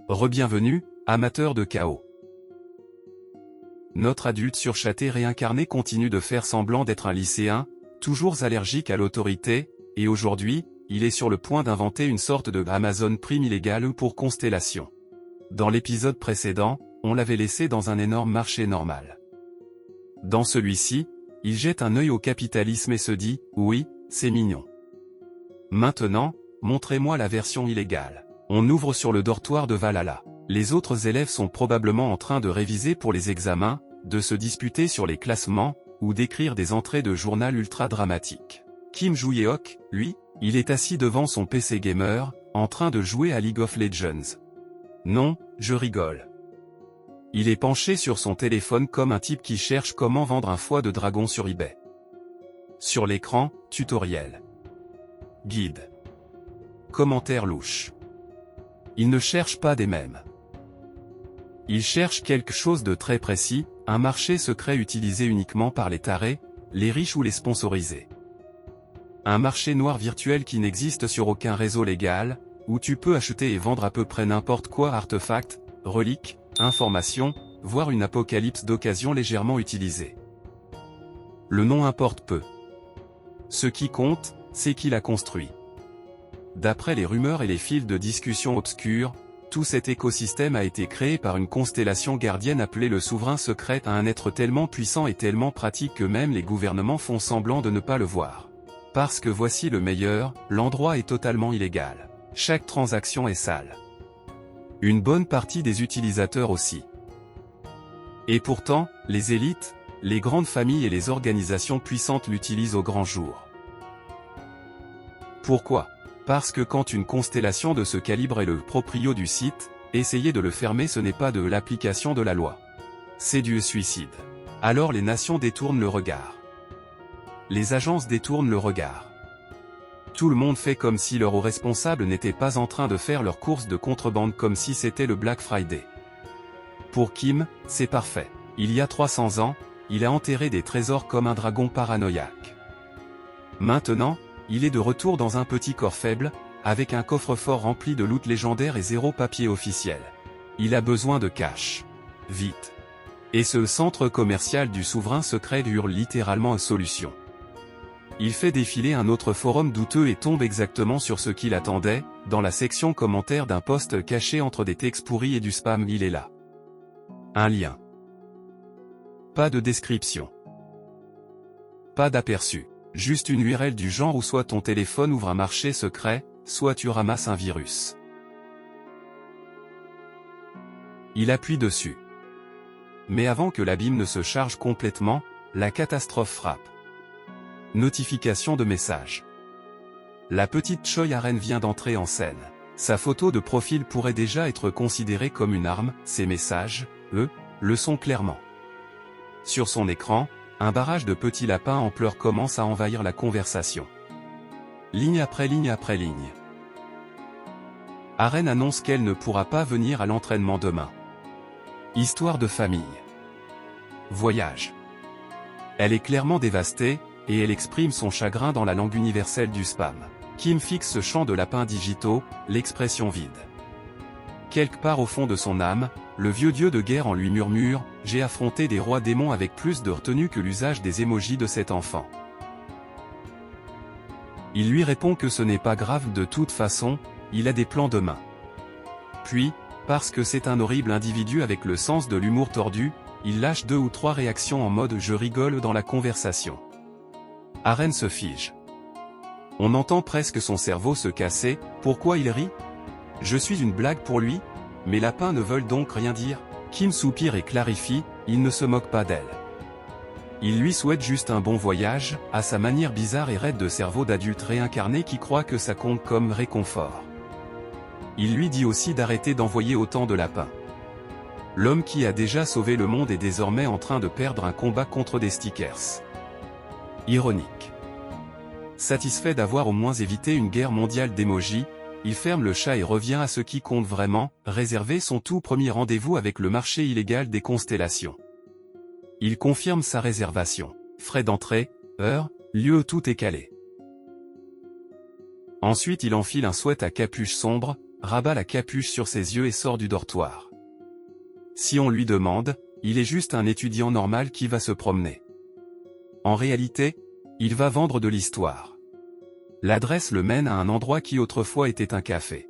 Rebienvenue, amateurs de chaos. Notre adulte surchaté réincarné continue de faire semblant d'être un lycéen, toujours allergique à l'autorité, et aujourd'hui, il est sur le point d'inventer une sorte de Amazon Prime illégale pour Constellation. Dans l'épisode précédent, on l'avait laissé dans un énorme marché normal. Dans celui-ci, il jette un œil au capitalisme et se dit « Oui, c'est mignon. Maintenant, montrez-moi la version illégale ». On ouvre sur le dortoir de Valhalla. Les autres élèves sont probablement en train de réviser pour les examens, de se disputer sur les classements, ou d'écrire des entrées de journal ultra dramatiques. Kim Joo-yeok, lui, il est assis devant son PC gamer, en train de jouer à League of Legends. Non, je rigole. Il est penché sur son téléphone comme un type qui cherche comment vendre un foie de dragon sur eBay. Sur l'écran, tutoriel. Guide. Commentaires louches. Il ne cherche pas des mèmes. Il cherche quelque chose de très précis, un marché secret utilisé uniquement par les tarés, les riches ou les sponsorisés. Un marché noir virtuel qui n'existe sur aucun réseau légal, où tu peux acheter et vendre à peu près n'importe quoi, artefacts, reliques, informations, voire une apocalypse d'occasion légèrement utilisée. Le nom importe peu. Ce qui compte, c'est qui l'a construit. D'après les rumeurs et les fils de discussion obscurs, tout cet écosystème a été créé par une constellation gardienne appelée le Souverain Secret, un être tellement puissant et tellement pratique que même les gouvernements font semblant de ne pas le voir. Parce que voici le meilleur, l'endroit est totalement illégal. Chaque transaction est sale. Une bonne partie des utilisateurs aussi. Et pourtant, les élites, les grandes familles et les organisations puissantes l'utilisent au grand jour. Pourquoi ? Parce que quand une constellation de ce calibre est le proprio du site, essayer de le fermer ce n'est pas de l'application de la loi. C'est du suicide. Alors les nations détournent le regard. Les agences détournent le regard. Tout le monde fait comme si leurs hauts responsables n'étaient pas en train de faire leurs courses de contrebande comme si c'était le Black Friday. Pour Kim, c'est parfait. Il y a 300 ans, il a enterré des trésors comme un dragon paranoïaque. Maintenant, il est de retour dans un petit corps faible, avec un coffre-fort rempli de loot légendaire et zéro papier officiel. Il a besoin de cash. Vite. Et ce centre commercial du Souverain Secret hurle littéralement une solution. Il fait défiler un autre forum douteux et tombe exactement sur ce qu'il attendait, dans la section commentaires d'un post caché entre des textes pourris et du spam. Il est là. Un lien. Pas de description. Pas d'aperçu. Juste une URL du genre où soit ton téléphone ouvre un marché secret, soit tu ramasses un virus. Il appuie dessus. Mais avant que l'abîme ne se charge complètement, la catastrophe frappe. Notification de message. La petite Choi Aren vient d'entrer en scène. Sa photo de profil pourrait déjà être considérée comme une arme, ses messages, eux, le sont clairement. Sur son écran, un barrage de petits lapins en pleurs commence à envahir la conversation. Ligne après ligne après ligne. Aren annonce qu'elle ne pourra pas venir à l'entraînement demain. Histoire de famille. Voyage. Elle est clairement dévastée, et elle exprime son chagrin dans la langue universelle du spam. Kim fixe ce chant de lapins digitaux, l'expression vide. Quelque part au fond de son âme, le vieux dieu de guerre en lui murmure « J'ai affronté des rois démons avec plus de retenue que l'usage des émojis de cet enfant. » Il lui répond que ce n'est pas grave de toute façon, il a des plans demain. Puis, parce que c'est un horrible individu avec le sens de l'humour tordu, il lâche 2 ou 3 réactions en mode « je rigole » dans la conversation. Aren se fige. On entend presque son cerveau se casser, pourquoi il rit ? Je suis une blague pour lui ? Mes lapins ne veulent donc rien dire. Kim soupire et clarifie, il ne se moque pas d'elle. Il lui souhaite juste un bon voyage, à sa manière bizarre et raide de cerveau d'adulte réincarné qui croit que ça compte comme réconfort. Il lui dit aussi d'arrêter d'envoyer autant de lapins. L'homme qui a déjà sauvé le monde est désormais en train de perdre un combat contre des stickers. Ironique. Satisfait d'avoir au moins évité une guerre mondiale d'émojis, il ferme le chat et revient à ce qui compte vraiment, réserver son tout premier rendez-vous avec le marché illégal des constellations. Il confirme sa réservation. Frais d'entrée, heure, lieu, tout est calé. Ensuite il enfile un sweat à capuche sombre, rabat la capuche sur ses yeux et sort du dortoir. Si on lui demande, il est juste un étudiant normal qui va se promener. En réalité, il va vendre de l'histoire. L'adresse le mène à un endroit qui autrefois était un café.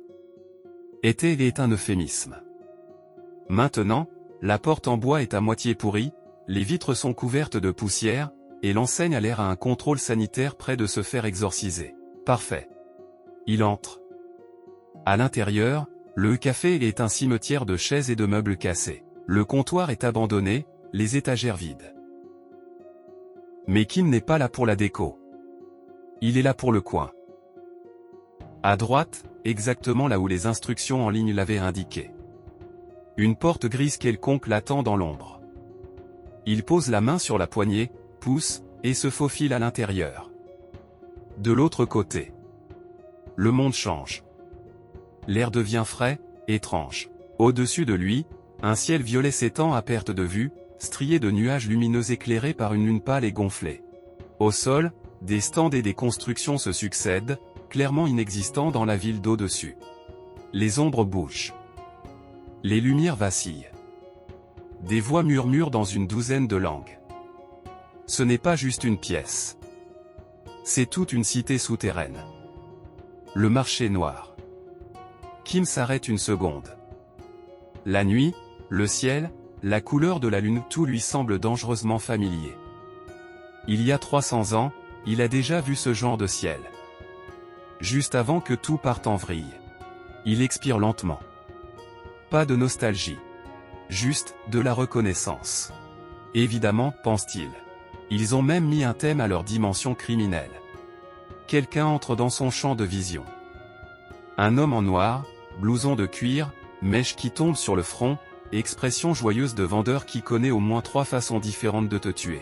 Était est un euphémisme. Maintenant, la porte en bois est à moitié pourrie, les vitres sont couvertes de poussière, et l'enseigne a l'air à un contrôle sanitaire près de se faire exorciser. Parfait. Il entre. À l'intérieur, le café est un cimetière de chaises et de meubles cassés. Le comptoir est abandonné, les étagères vides. Mais Kim n'est pas là pour la déco. Il est là pour le coin. À droite, exactement là où les instructions en ligne l'avaient indiqué. Une porte grise quelconque l'attend dans l'ombre. Il pose la main sur la poignée, pousse, et se faufile à l'intérieur. De l'autre côté. Le monde change. L'air devient frais, étrange. Au-dessus de lui, un ciel violet s'étend à perte de vue, strié de nuages lumineux éclairés par une lune pâle et gonflée. Au sol, des stands et des constructions se succèdent, clairement inexistants dans la ville d'au-dessus. Les ombres bougent. Les lumières vacillent. Des voix murmurent dans une douzaine de langues. Ce n'est pas juste une pièce. C'est toute une cité souterraine. Le marché noir. Kim s'arrête une seconde. La nuit, le ciel, la couleur de la lune, tout lui semble dangereusement familier. Il y a 300 ans, il a déjà vu ce genre de ciel. Juste avant que tout parte en vrille. Il expire lentement. Pas de nostalgie. Juste, de la reconnaissance. Évidemment, pense-t-il. Ils ont même mis un thème à leur dimension criminelle. Quelqu'un entre dans son champ de vision. Un homme en noir, blouson de cuir, mèche qui tombe sur le front, expression joyeuse de vendeur qui connaît au moins 3 façons différentes de te tuer.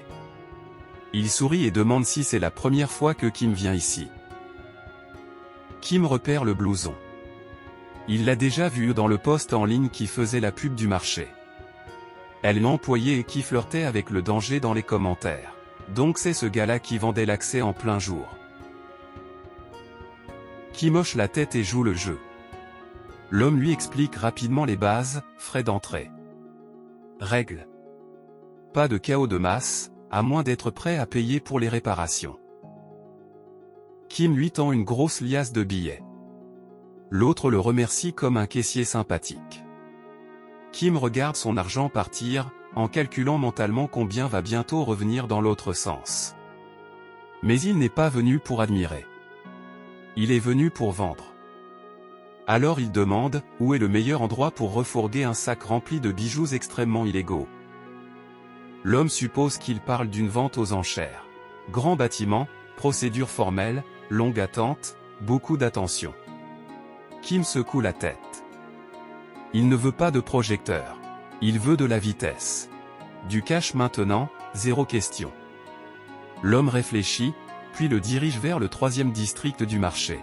Il sourit et demande si c'est la première fois que Kim vient ici. Kim repère le blouson. Il l'a déjà vu dans le post en ligne qui faisait la pub du marché. Elle l'employait et qui flirtait avec le danger dans les commentaires. Donc c'est ce gars-là qui vendait l'accès en plein jour. Kim hoche la tête et joue le jeu. L'homme lui explique rapidement les bases, frais d'entrée. Règles. Pas de chaos de masse, à moins d'être prêt à payer pour les réparations. Kim lui tend une grosse liasse de billets. L'autre le remercie comme un caissier sympathique. Kim regarde son argent partir, en calculant mentalement combien va bientôt revenir dans l'autre sens. Mais il n'est pas venu pour admirer. Il est venu pour vendre. Alors il demande, où est le meilleur endroit pour refourguer un sac rempli de bijoux extrêmement illégaux. L'homme suppose qu'il parle d'une vente aux enchères. Grand bâtiment, procédure formelle, longue attente, beaucoup d'attention. Kim secoue la tête. Il ne veut pas de projecteur. Il veut de la vitesse. Du cash maintenant, zéro question. L'homme réfléchit, puis le dirige vers le 3e district du marché.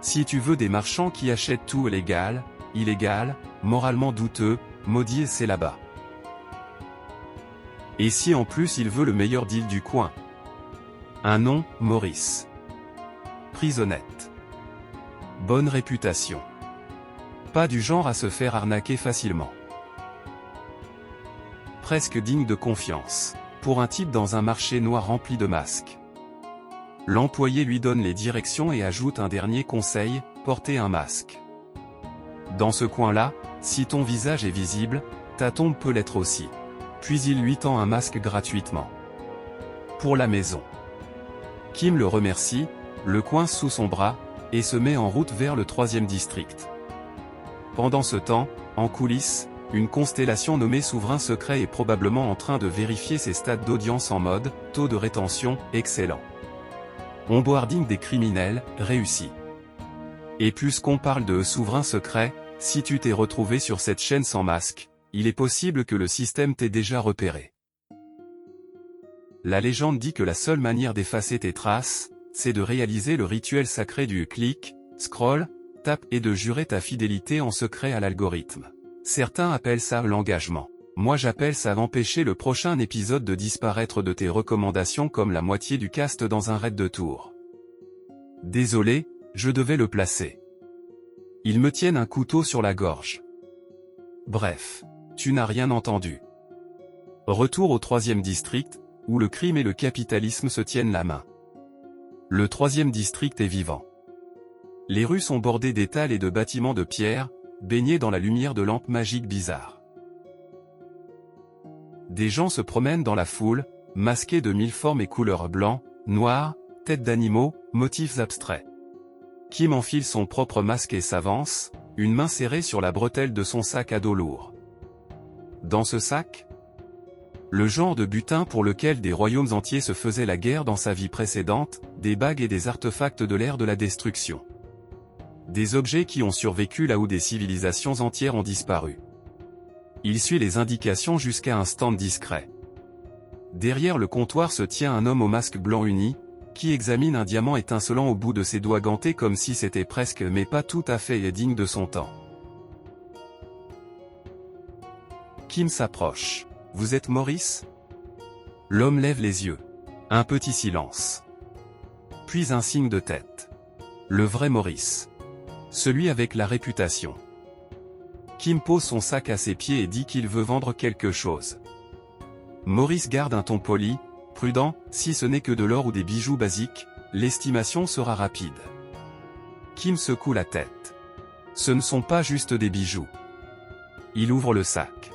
Si tu veux des marchands qui achètent tout légal, illégal, moralement douteux, maudit, c'est là-bas. Et si en plus il veut le meilleur deal du coin? Un nom, Maurice. Prise honnête. Bonne réputation. Pas du genre à se faire arnaquer facilement. Presque digne de confiance. Pour un type dans un marché noir rempli de masques. L'employé lui donne les directions et ajoute un dernier conseil, porter un masque. Dans ce coin-là, si ton visage est visible, ta tombe peut l'être aussi. Puis il lui tend un masque gratuitement. Pour la maison. Kim le remercie, le coince sous son bras, et se met en route vers le 3e district. Pendant ce temps, en coulisses, une constellation nommée Souverain Secret est probablement en train de vérifier ses stats d'audience en mode « taux de rétention, excellent ». Onboarding des criminels, réussi. Et puisqu'on parle de Souverain Secret, si tu t'es retrouvé sur cette chaîne sans masque, il est possible que le système t'ait déjà repéré. La légende dit que la seule manière d'effacer tes traces, c'est de réaliser le rituel sacré du clic, scroll, tape et de jurer ta fidélité en secret à l'algorithme. Certains appellent ça l'engagement. Moi j'appelle ça empêcher le prochain épisode de disparaître de tes recommandations comme la moitié du cast dans un raid de tour. Désolé, je devais le placer. Ils me tiennent un couteau sur la gorge. Bref, tu n'as rien entendu. Retour au 3e district, où le crime et le capitalisme se tiennent la main. Le 3e district est vivant. Les rues sont bordées d'étals et de bâtiments de pierre, baignés dans la lumière de lampes magiques bizarres. Des gens se promènent dans la foule, masqués de 1000 formes et couleurs blanc, noir, têtes d'animaux, motifs abstraits. Kim enfile son propre masque et s'avance, une main serrée sur la bretelle de son sac à dos lourd. Dans ce sac, le genre de butin pour lequel des royaumes entiers se faisaient la guerre dans sa vie précédente, des bagues et des artefacts de l'ère de la destruction. Des objets qui ont survécu là où des civilisations entières ont disparu. Il suit les indications jusqu'à un stand discret. Derrière le comptoir se tient un homme au masque blanc uni, qui examine un diamant étincelant au bout de ses doigts gantés comme si c'était presque mais pas tout à fait digne de son temps. Kim s'approche. « Vous êtes Maurice ?» L'homme lève les yeux. Un petit silence. Puis un signe de tête. Le vrai Maurice. Celui avec la réputation. Kim pose son sac à ses pieds et dit qu'il veut vendre quelque chose. Maurice garde un ton poli, prudent, si ce n'est que de l'or ou des bijoux basiques, l'estimation sera rapide. Kim secoue la tête. Ce ne sont pas juste des bijoux. Il ouvre le sac.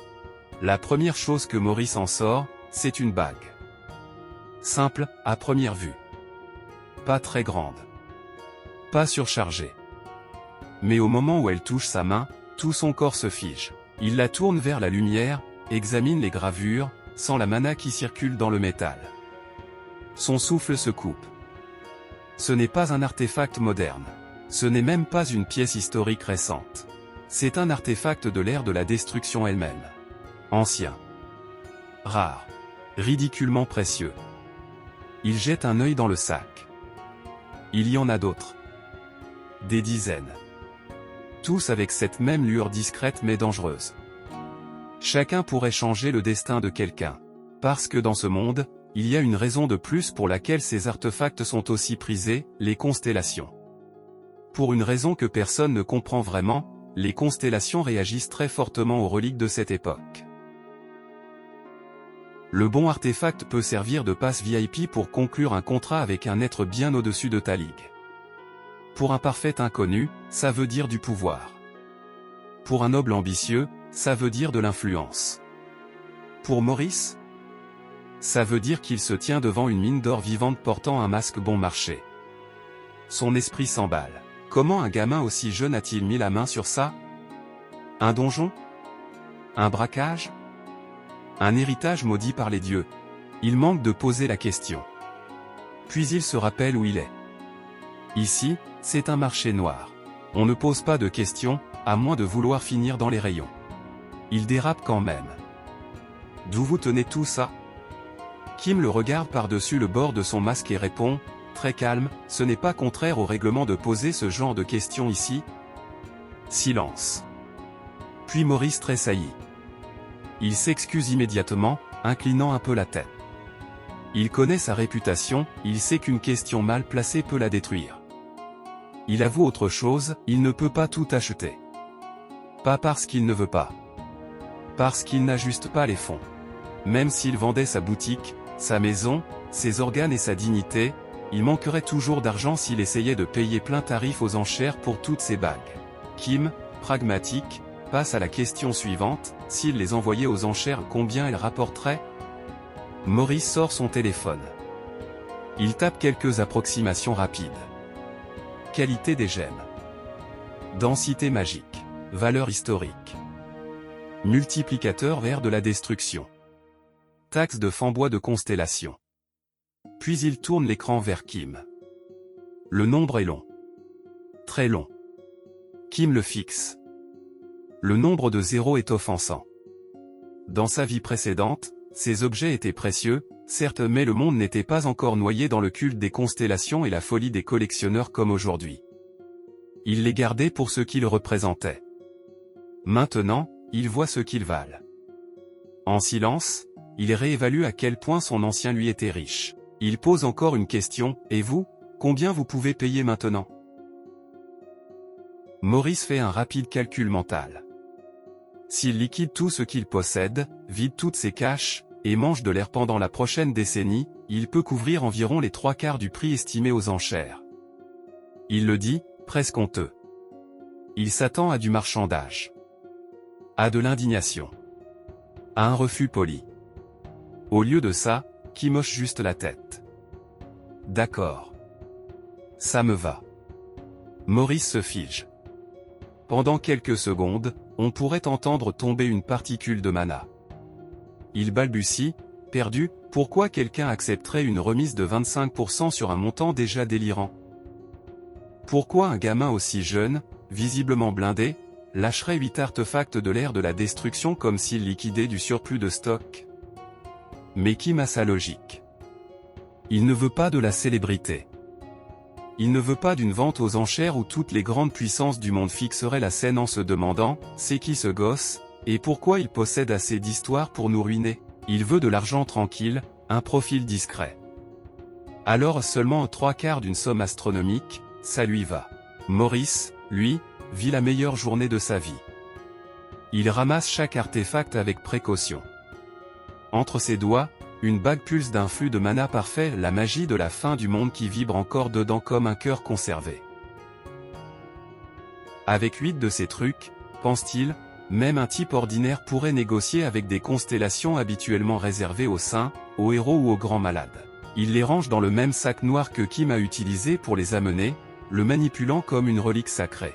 La première chose que Maurice en sort, c'est une bague. Simple, à première vue. Pas très grande. Pas surchargée. Mais au moment où elle touche sa main, tout son corps se fige. Il la tourne vers la lumière, examine les gravures, sent la mana qui circule dans le métal. Son souffle se coupe. Ce n'est pas un artefact moderne. Ce n'est même pas une pièce historique récente. C'est un artefact de l'ère de la destruction elle-même. Ancien. Rare. Ridiculement précieux. Il jette un œil dans le sac. Il y en a d'autres. Des dizaines. Tous avec cette même lueur discrète mais dangereuse. Chacun pourrait changer le destin de quelqu'un. Parce que dans ce monde, il y a une raison de plus pour laquelle ces artefacts sont aussi prisés, les constellations. Pour une raison que personne ne comprend vraiment, les constellations réagissent très fortement aux reliques de cette époque. Le bon artefact peut servir de passe VIP pour conclure un contrat avec un être bien au-dessus de ta ligue. Pour un parfait inconnu, ça veut dire du pouvoir. Pour un noble ambitieux, ça veut dire de l'influence. Pour Maurice, ça veut dire qu'il se tient devant une mine d'or vivante portant un masque bon marché. Son esprit s'emballe. Comment un gamin aussi jeune a-t-il mis la main sur ça? Un donjon? Un braquage? Un héritage maudit par les dieux? Il manque de poser la question. Puis il se rappelle où il est. Ici, c'est un marché noir. On ne pose pas de questions, à moins de vouloir finir dans les rayons. Il dérape quand même. D'où vous tenez tout ça? Kim le regarde par-dessus le bord de son masque et répond, très calme, ce n'est pas contraire au règlement de poser ce genre de questions ici. Silence. Puis Maurice tressaillit. Il s'excuse immédiatement, inclinant un peu la tête. Il connaît sa réputation, il sait qu'une question mal placée peut la détruire. Il avoue autre chose, il ne peut pas tout acheter. Pas parce qu'il ne veut pas. Parce qu'il n'a juste pas les fonds. Même s'il vendait sa boutique, sa maison, ses organes et sa dignité, il manquerait toujours d'argent s'il essayait de payer plein tarif aux enchères pour toutes ces bagues. Kim, pragmatique, passe à la question suivante, s'il les envoyait aux enchères combien elles rapporteraient? Maurice sort son téléphone. Il tape quelques approximations rapides. Qualité des gemmes. Densité magique. Valeur historique. Multiplicateur vert de la destruction. Taxe de fanbois de constellation. Puis il tourne l'écran vers Kim. Le nombre est long. Très long. Kim le fixe. Le nombre de 0 est offensant. Dans sa vie précédente, ces objets étaient précieux, certes, mais le monde n'était pas encore noyé dans le culte des constellations et la folie des collectionneurs comme aujourd'hui. Il les gardait pour ce qu'ils représentaient. Maintenant, il voit ce qu'ils valent. En silence, il réévalue à quel point son ancien lui était riche. Il pose encore une question, et vous, combien vous pouvez payer maintenant? Maurice fait un rapide calcul mental. S'il liquide tout ce qu'il possède, vide toutes ses caches, et mange de l'air pendant la prochaine décennie, il peut couvrir environ les 3/4 du prix estimé aux enchères. Il le dit, presque honteux. Il s'attend à du marchandage. À de l'indignation. À un refus poli. Au lieu de ça, Kim hoche juste la tête. D'accord. Ça me va. Maurice se fige. Pendant quelques secondes, on pourrait entendre tomber une particule de mana. Il balbutie, perdu, pourquoi quelqu'un accepterait une remise de 25% sur un montant déjà délirant? Pourquoi un gamin aussi jeune, visiblement blindé, lâcherait 8 artefacts de l'ère de la destruction comme s'il liquidait du surplus de stock? Mais Kim a sa logique. Il ne veut pas de la célébrité. Il ne veut pas d'une vente aux enchères où toutes les grandes puissances du monde fixeraient la scène en se demandant « c'est qui ce gosse, et pourquoi il possède assez d'histoires pour nous ruiner ?» Il veut de l'argent tranquille, un profil discret. Alors seulement 3/4 d'une somme astronomique, ça lui va. Maurice, lui, vit la meilleure journée de sa vie. Il ramasse chaque artefact avec précaution. Entre ses doigts, une bague pulse d'un flux de mana parfait, la magie de la fin du monde qui vibre encore dedans comme un cœur conservé. Avec 8 de ces trucs, pense-t-il, même un type ordinaire pourrait négocier avec des constellations habituellement réservées aux saints, aux héros ou aux grands malades. Il les range dans le même sac noir que Kim a utilisé pour les amener, le manipulant comme une relique sacrée.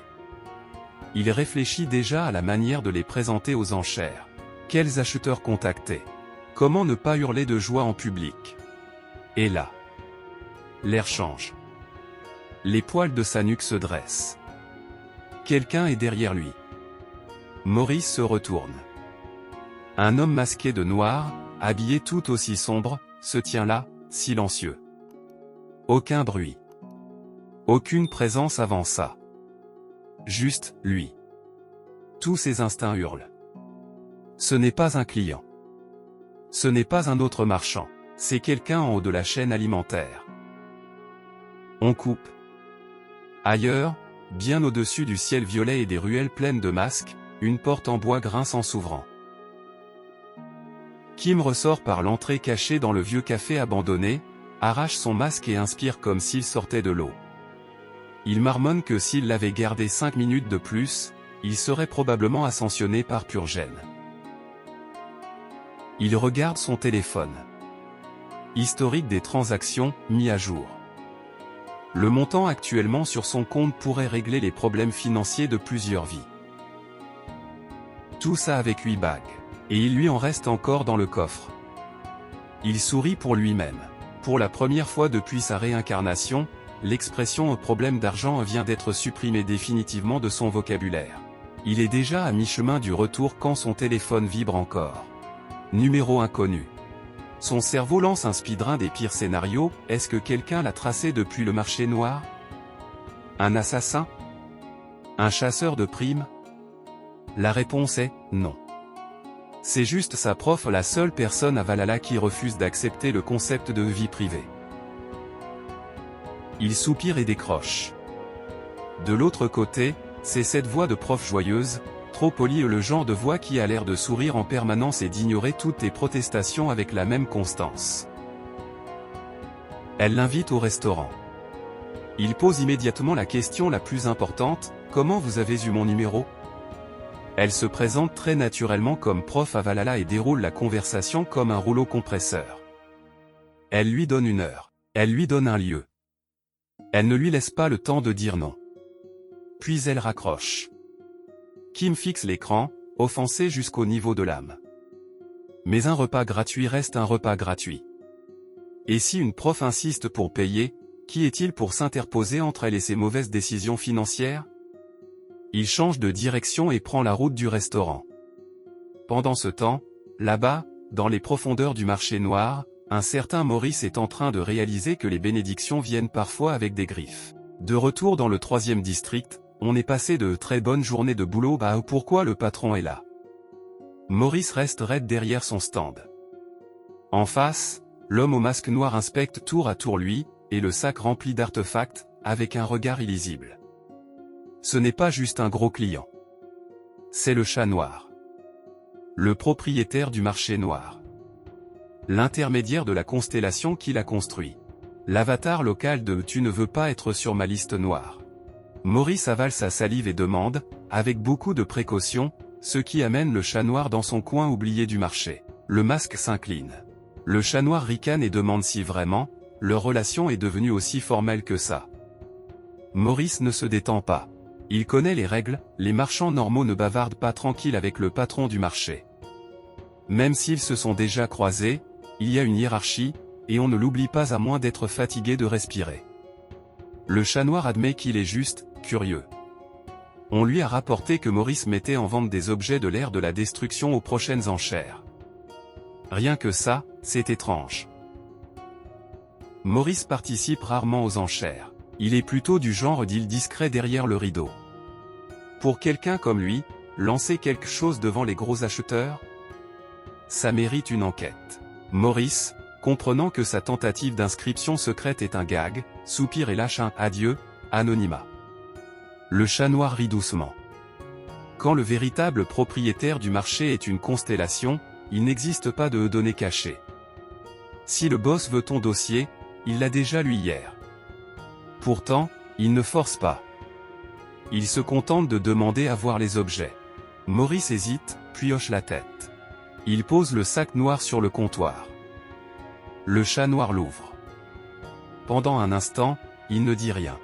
Il réfléchit déjà à la manière de les présenter aux enchères. Quels acheteurs contacter? Comment ne pas hurler de joie en public? Et là, l'air change. Les poils de sa nuque se dressent. Quelqu'un est derrière lui. Maurice se retourne. Un homme masqué de noir, habillé tout aussi sombre, se tient là, silencieux. Aucun bruit. Aucune présence avança. Juste, lui. Tous ses instincts hurlent. Ce n'est pas un client. Ce n'est pas un autre marchand, c'est quelqu'un en haut de la chaîne alimentaire. On coupe. Ailleurs, bien au-dessus du ciel violet et des ruelles pleines de masques, une porte en bois grince en s'ouvrant. Kim ressort par l'entrée cachée dans le vieux café abandonné, arrache son masque et inspire comme s'il sortait de l'eau. Il marmonne que s'il l'avait gardé 5 minutes de plus, il serait probablement ascensionné par pure gêne. Il regarde son téléphone. Historique des transactions, mis à jour. Le montant actuellement sur son compte pourrait régler les problèmes financiers de plusieurs vies. Tout ça avec 8 bagues. Et il lui en reste encore dans le coffre. Il sourit pour lui-même. Pour la première fois depuis sa réincarnation, l'expression « problème d'argent » vient d'être supprimée définitivement de son vocabulaire. Il est déjà à mi-chemin du retour quand son téléphone vibre encore. Numéro inconnu. Son cerveau lance un speedrun des pires scénarios. Est-ce que quelqu'un l'a tracé depuis le marché noir? Un assassin? Un chasseur de primes? La réponse est non. C'est juste sa prof, la seule personne à Valhalla qui refuse d'accepter le concept de vie privée. Il soupire et décroche. De l'autre côté, c'est cette voix de prof joyeuse, trop polie, le genre de voix qui a l'air de sourire en permanence et d'ignorer toutes tes protestations avec la même constance. Elle l'invite au restaurant. Il pose immédiatement la question la plus importante, « Comment vous avez eu mon numéro ?» Elle se présente très naturellement comme prof à Valhalla et déroule la conversation comme un rouleau compresseur. Elle lui donne une heure. Elle lui donne un lieu. Elle ne lui laisse pas le temps de dire non. Puis elle raccroche. Kim fixe l'écran, offensé jusqu'au niveau de l'âme. Mais un repas gratuit reste un repas gratuit. Et si une prof insiste pour payer, qui est-il pour s'interposer entre elle et ses mauvaises décisions financières? Il change de direction et prend la route du restaurant. Pendant ce temps, là-bas, dans les profondeurs du marché noir, un certain Maurice est en train de réaliser que les bénédictions viennent parfois avec des griffes. De retour dans le 3e district, on est passé de très bonnes journées de boulot à pourquoi le patron est là. Maurice reste raide derrière son stand. En face, l'homme au masque noir inspecte tour à tour lui, et le sac rempli d'artefacts, avec un regard illisible. Ce n'est pas juste un gros client. C'est le chat noir. Le propriétaire du marché noir. L'intermédiaire de la constellation qu'il a construit. L'avatar local de « Tu ne veux pas être sur ma liste noire ». Maurice avale sa salive et demande, avec beaucoup de précaution, ce qui amène le chat noir dans son coin oublié du marché. Le masque s'incline. Le chat noir ricane et demande si vraiment, leur relation est devenue aussi formelle que ça. Maurice ne se détend pas. Il connaît les règles, les marchands normaux ne bavardent pas tranquille avec le patron du marché. Même s'ils se sont déjà croisés, il y a une hiérarchie, et on ne l'oublie pas à moins d'être fatigué de respirer. Le chat noir admet qu'il est juste, curieux. On lui a rapporté que Maurice mettait en vente des objets de l'ère de la destruction aux prochaines enchères. Rien que ça, c'est étrange. Maurice participe rarement aux enchères. Il est plutôt du genre deal discret derrière le rideau. Pour quelqu'un comme lui, lancer quelque chose devant les gros acheteurs, ça mérite une enquête. Maurice, comprenant que sa tentative d'inscription secrète est un gag, soupire et lâche un « adieu », anonymat. Le chat noir rit doucement. Quand le véritable propriétaire du marché est une constellation, il n'existe pas de données cachées. Si le boss veut ton dossier, il l'a déjà lu hier. Pourtant, il ne force pas. Il se contente de demander à voir les objets. Maurice hésite, puis hoche la tête. Il pose le sac noir sur le comptoir. Le chat noir l'ouvre. Pendant un instant, il ne dit rien.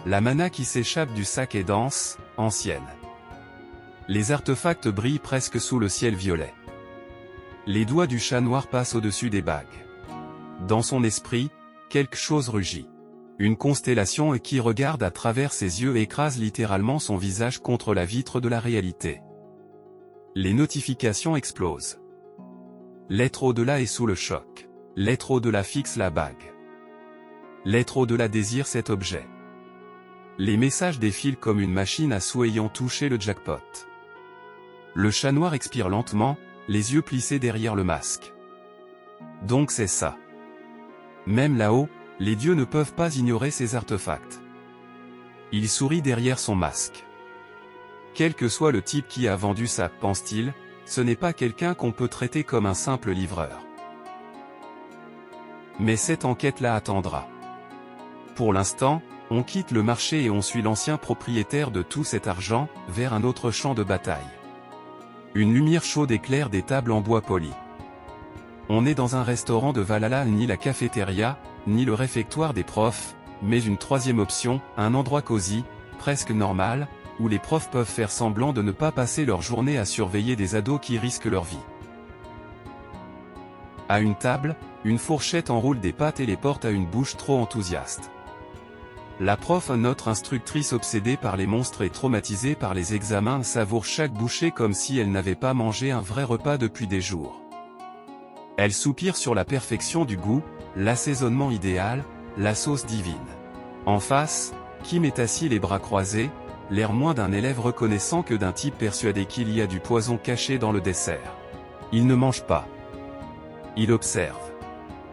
La mana qui s'échappe du sac est dense, ancienne. Les artefacts brillent presque sous le ciel violet. Les doigts du chat noir passent au-dessus des bagues. Dans son esprit, quelque chose rugit. Une constellation qui regarde à travers ses yeux et écrase littéralement son visage contre la vitre de la réalité. Les notifications explosent. L'être au-delà est sous le choc. L'être au-delà fixe la bague. L'être au-delà désire cet objet. Les messages défilent comme une machine à sous ayant touché le jackpot. Le chat noir expire lentement, les yeux plissés derrière le masque. Donc c'est ça. Même là-haut, les dieux ne peuvent pas ignorer ces artefacts. Il sourit derrière son masque. Quel que soit le type qui a vendu ça, pense-t-il, ce n'est pas quelqu'un qu'on peut traiter comme un simple livreur. Mais cette enquête-là attendra. Pour l'instant, on quitte le marché et on suit l'ancien propriétaire de tout cet argent, vers un autre champ de bataille. Une lumière chaude éclaire des tables en bois poli. On est dans un restaurant de Valhalla, ni la cafétéria, ni le réfectoire des profs, mais une troisième option, un endroit cosy, presque normal, où les profs peuvent faire semblant de ne pas passer leur journée à surveiller des ados qui risquent leur vie. À une table, une fourchette enroule des pâtes et les porte à une bouche trop enthousiaste. La prof, notre instructrice obsédée par les monstres et traumatisée par les examens, savoure chaque bouchée comme si elle n'avait pas mangé un vrai repas depuis des jours. Elle soupire sur la perfection du goût, l'assaisonnement idéal, la sauce divine. En face, Kim est assis les bras croisés, l'air moins d'un élève reconnaissant que d'un type persuadé qu'il y a du poison caché dans le dessert. Il ne mange pas. Il observe.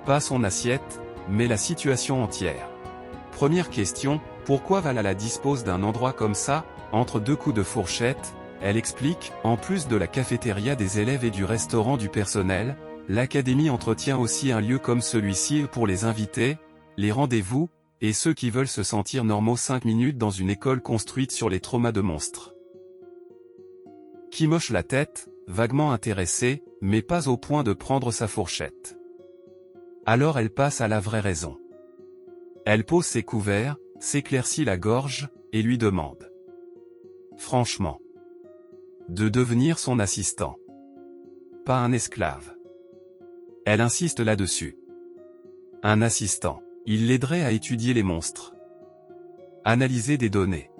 Pas son assiette, mais la situation entière. Première question, pourquoi Valhalla dispose d'un endroit comme ça, entre deux coups de fourchette? Elle explique, en plus de la cafétéria des élèves et du restaurant du personnel, l'académie entretient aussi un lieu comme celui-ci pour les invités, les rendez-vous, et ceux qui veulent se sentir normaux 5 minutes dans une école construite sur les traumas de monstres. Qui hoche la tête, vaguement intéressée, mais pas au point de prendre sa fourchette. Alors elle passe à la vraie raison. Elle pose ses couverts, s'éclaircit la gorge, et lui demande. Franchement. De devenir son assistant. Pas un esclave. Elle insiste là-dessus. Un assistant. Il l'aiderait à étudier les monstres. Analyser des données.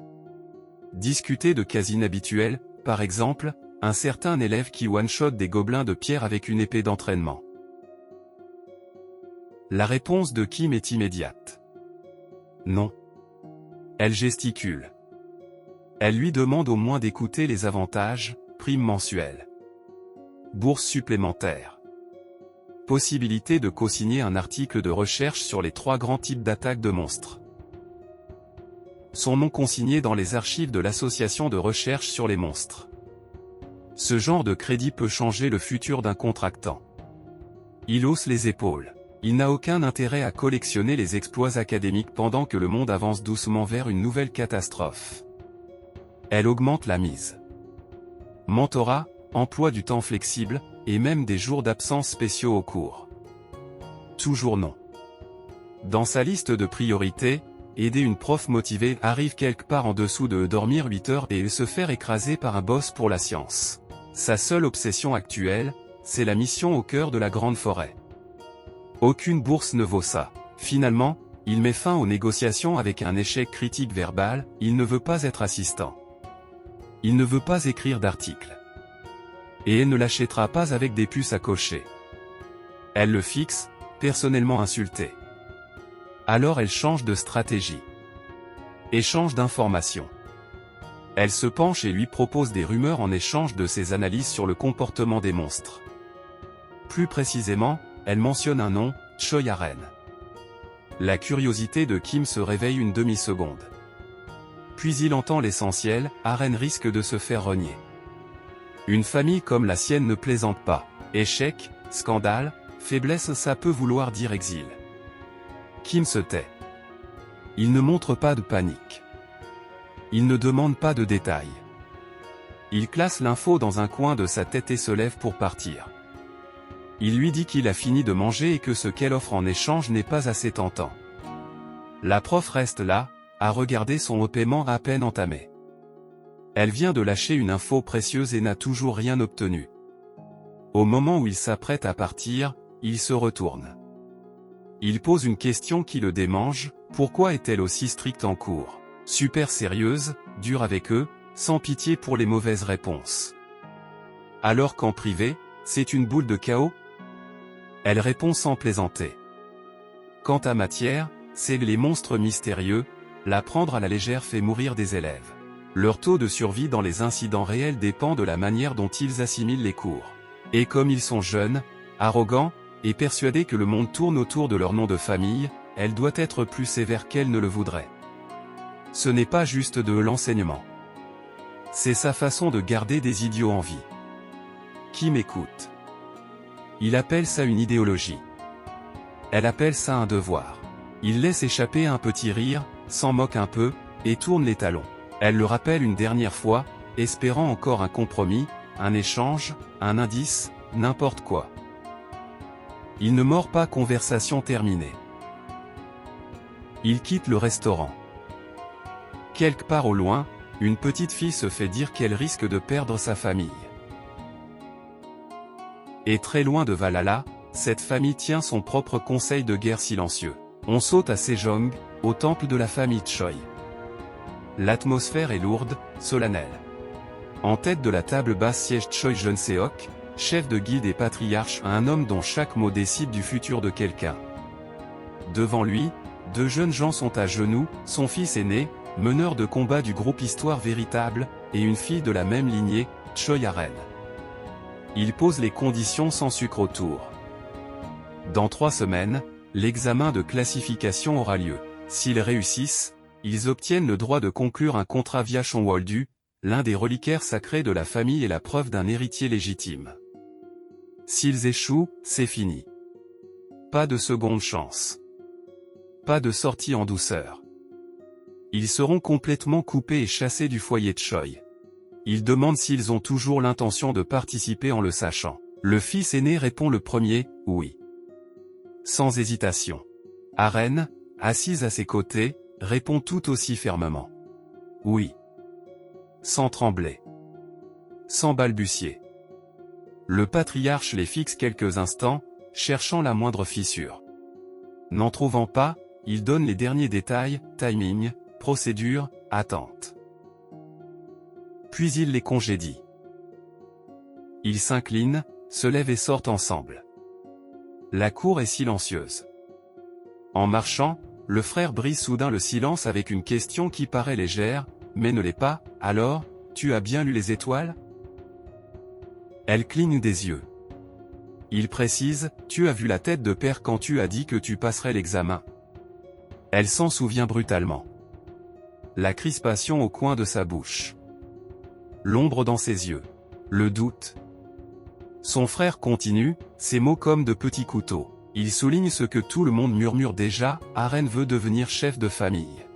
Discuter de cas inhabituels, par exemple, un certain élève qui one-shot des gobelins de pierre avec une épée d'entraînement. La réponse de Kim est immédiate. Non. Elle gesticule. Elle lui demande au moins d'écouter les avantages, primes mensuelles. Bourse supplémentaire. Possibilité de co-signer un article de recherche sur les 3 grands types d'attaques de monstres. son nom consigné dans les archives de l'Association de recherche sur les monstres. Ce genre de crédit peut changer le futur d'un contractant. Il hausse les épaules. Il n'a aucun intérêt à collectionner les exploits académiques pendant que le monde avance doucement vers une nouvelle catastrophe. Elle augmente la mise. Mentorat, emploi du temps flexible, et même des jours d'absence spéciaux au cours. Toujours non. Dans sa liste de priorités, aider une prof motivée arrive quelque part en dessous de dormir 8 heures et se faire écraser par un boss pour la science. Sa seule obsession actuelle, c'est la mission au cœur de la grande forêt. Aucune bourse ne vaut ça. Finalement, il met fin aux négociations avec un échec critique verbal, il ne veut pas être assistant. Il ne veut pas écrire d'articles. Et elle ne l'achètera pas avec des puces à cocher. Elle le fixe, personnellement insulté. Alors elle change de stratégie. Échange d'informations. Elle se penche et lui propose des rumeurs en échange de ses analyses sur le comportement des monstres. Plus précisément, elle mentionne un nom, Choi Aren. La curiosité de Kim se réveille une demi-seconde. Puis il entend l'essentiel, Aren risque de se faire renier. Une famille comme la sienne ne plaisante pas. Échec, scandale, faiblesse, ça peut vouloir dire exil. Kim se tait. Il ne montre pas de panique. Il ne demande pas de détails. Il classe l'info dans un coin de sa tête et se lève pour partir. Il lui dit qu'il a fini de manger et que ce qu'elle offre en échange n'est pas assez tentant. La prof reste là, à regarder son paiement à peine entamé. Elle vient de lâcher une info précieuse et n'a toujours rien obtenu. Au moment où il s'apprête à partir, il se retourne. Il pose une question qui le démange, pourquoi est-elle aussi stricte en cours? Super sérieuse, dure avec eux, sans pitié pour les mauvaises réponses. Alors qu'en privé, c'est une boule de chaos? Elle répond sans plaisanter. Quant à matière, c'est les monstres mystérieux, la prendre à la légère fait mourir des élèves. Leur taux de survie dans les incidents réels dépend de la manière dont ils assimilent les cours. Et comme ils sont jeunes, arrogants, et persuadés que le monde tourne autour de leur nom de famille, elle doit être plus sévère qu'elle ne le voudrait. Ce n'est pas juste de l'enseignement. C'est sa façon de garder des idiots en vie. Qui m'écoute? Il appelle ça une idéologie. Elle appelle ça un devoir. Il laisse échapper un petit rire, s'en moque un peu, et tourne les talons. Elle le rappelle une dernière fois, espérant encore un compromis, un échange, un indice, n'importe quoi. Il ne mord pas, conversation terminée. Il quitte le restaurant. Quelque part au loin, une petite fille se fait dire qu'elle risque de perdre sa famille. Et très loin de Valhalla, cette famille tient son propre conseil de guerre silencieux. On saute à Sejong, au temple de la famille Choi. L'atmosphère est lourde, solennelle. En tête de la table basse siège Choi Jeon-seok, chef de guilde et patriarche, un homme dont chaque mot décide du futur de quelqu'un. Devant lui, deux jeunes gens sont à genoux, son fils aîné, meneur de combat du groupe Histoire Véritable, et une fille de la même lignée, Choi Aren. Il pose les conditions sans sucre autour. Dans 3 semaines, l'examen de classification aura lieu. S'ils réussissent, ils obtiennent le droit de conclure un contrat via Shonwoldu, l'un des reliquaires sacrés de la famille et la preuve d'un héritier légitime. S'ils échouent, c'est fini. Pas de seconde chance. Pas de sortie en douceur. Ils seront complètement coupés et chassés du foyer de Choi. Ils demandent s'ils ont toujours l'intention de participer en le sachant. Le fils aîné répond le premier, oui. Sans hésitation. Aren, assise à ses côtés, répond tout aussi fermement. Oui. Sans trembler. Sans balbutier. Le patriarche les fixe quelques instants, cherchant la moindre fissure. N'en trouvant pas, il donne les derniers détails, timing, procédure, attente. Puis il les congédie. Ils s'inclinent, se lèvent et sortent ensemble. La cour est silencieuse. En marchant, le frère brise soudain le silence avec une question qui paraît légère, mais ne l'est pas. Alors, tu as bien lu les étoiles? Elle cligne des yeux. Il précise, tu as vu la tête de père quand tu as dit que tu passerais l'examen. Elle s'en souvient brutalement. la crispation au coin de sa bouche, l'ombre dans ses yeux, le doute. Son frère continue, ses mots comme de petits couteaux. Il souligne ce que tout le monde murmure déjà, Aren veut devenir chef de famille.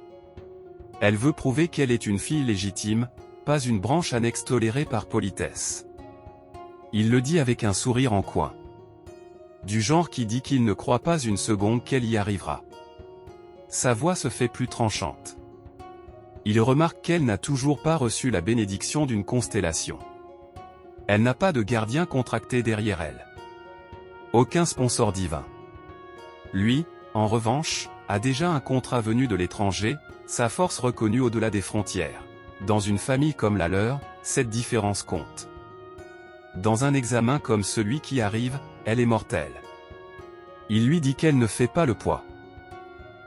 Elle veut prouver qu'elle est une fille légitime, pas une branche annexe tolérée par politesse. Il le dit avec un sourire en coin. Du genre qui dit qu'il ne croit pas une seconde qu'elle y arrivera. Sa voix se fait plus tranchante. Il remarque qu'elle n'a toujours pas reçu la bénédiction d'une constellation. Elle n'a pas de gardien contracté derrière elle. Aucun sponsor divin. Lui, en revanche, a déjà un contrat venu de l'étranger, sa force reconnue au-delà des frontières. Dans une famille comme la leur, cette différence compte. Dans un examen comme celui qui arrive, elle est mortelle. Il lui dit qu'elle ne fait pas le poids.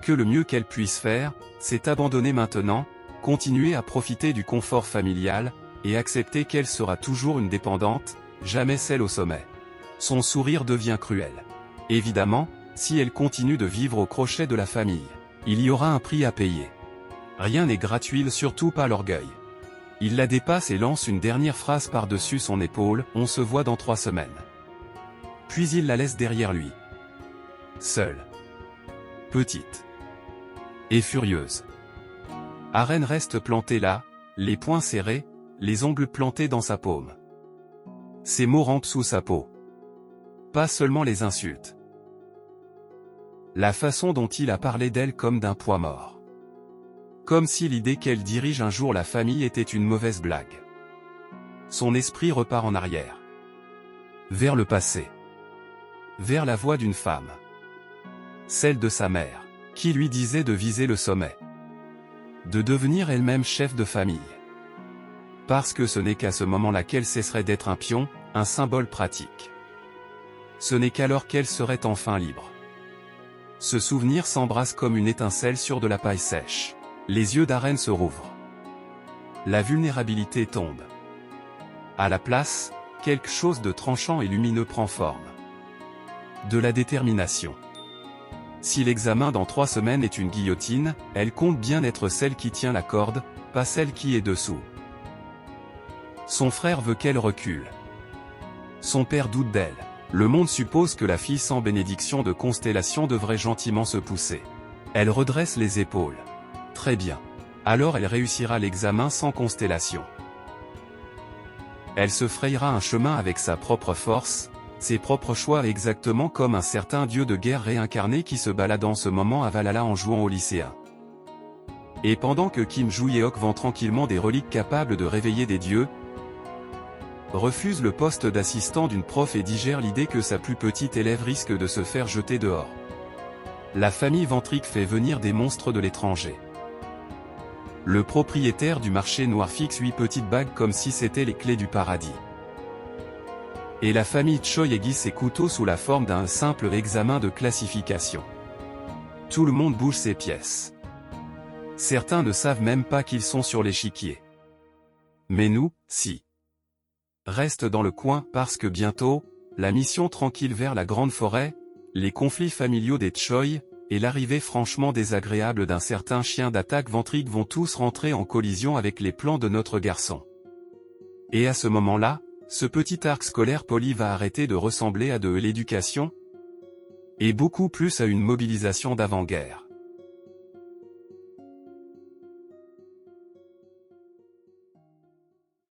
Que le mieux qu'elle puisse faire, c'est abandonner maintenant, continuer à profiter du confort familial, et accepter qu'elle sera toujours une dépendante, jamais celle au sommet. Son sourire devient cruel. Évidemment, si elle continue de vivre au crochet de la famille, il y aura un prix à payer. Rien n'est gratuit, surtout pas l'orgueil. Il la dépasse et lance une dernière phrase par-dessus son épaule, on se voit dans 3 semaines. Puis il la laisse derrière lui. Seule. Petite. Et furieuse. Aren reste plantée là, les poings serrés, les ongles plantés dans sa paume. Ses mots rampent sous sa peau. Pas seulement les insultes. La façon dont il a parlé d'elle comme d'un poids mort. Comme si l'idée qu'elle dirige un jour la famille était une mauvaise blague. Son esprit repart en arrière. Vers le passé. Vers la voix d'une femme. Celle de sa mère, qui lui disait de viser le sommet. De devenir elle-même chef de famille. Parce que ce n'est qu'à ce moment-là qu'elle cesserait d'être un pion, un symbole pratique. Ce n'est qu'alors qu'elle serait enfin libre. Ce souvenir s'embrasse comme une étincelle sur de la paille sèche. Les yeux d'Aren se rouvrent. La vulnérabilité tombe. À la place, quelque chose de tranchant et lumineux prend forme. De la détermination. Si l'examen dans 3 semaines est une guillotine, elle compte bien être celle qui tient la corde, pas celle qui est dessous. Son frère veut qu'elle recule. Son père doute d'elle. Le monde suppose que la fille sans bénédiction de constellation devrait gentiment se pousser. Elle redresse les épaules. Très bien. Alors elle réussira l'examen sans constellation. Elle se frayera un chemin avec sa propre force, ses propres choix exactement comme un certain dieu de guerre réincarné qui se balade en ce moment à Valhalla en jouant aux lycéens. Et pendant que Kim Joo-yeok vend tranquillement des reliques capables de réveiller des dieux, refuse le poste d'assistant d'une prof et digère l'idée que sa plus petite élève risque de se faire jeter dehors. La famille Ventric fait venir des monstres de l'étranger. Le propriétaire du marché noir fixe 8 petites bagues comme si c'était les clés du paradis. Et la famille Choi aiguise ses couteaux sous la forme d'un simple examen de classification. Tout le monde bouge ses pièces. Certains ne savent même pas qu'ils sont sur l'échiquier. Mais nous, si. Reste dans le coin parce que bientôt, la mission tranquille vers la grande forêt, les conflits familiaux des Choi, et l'arrivée franchement désagréable d'un certain chien d'attaque ventrique vont tous rentrer en collision avec les plans de notre garçon. Et à ce moment-là, ce petit arc scolaire poli va arrêter de ressembler à de l'éducation, et beaucoup plus à une mobilisation d'avant-guerre.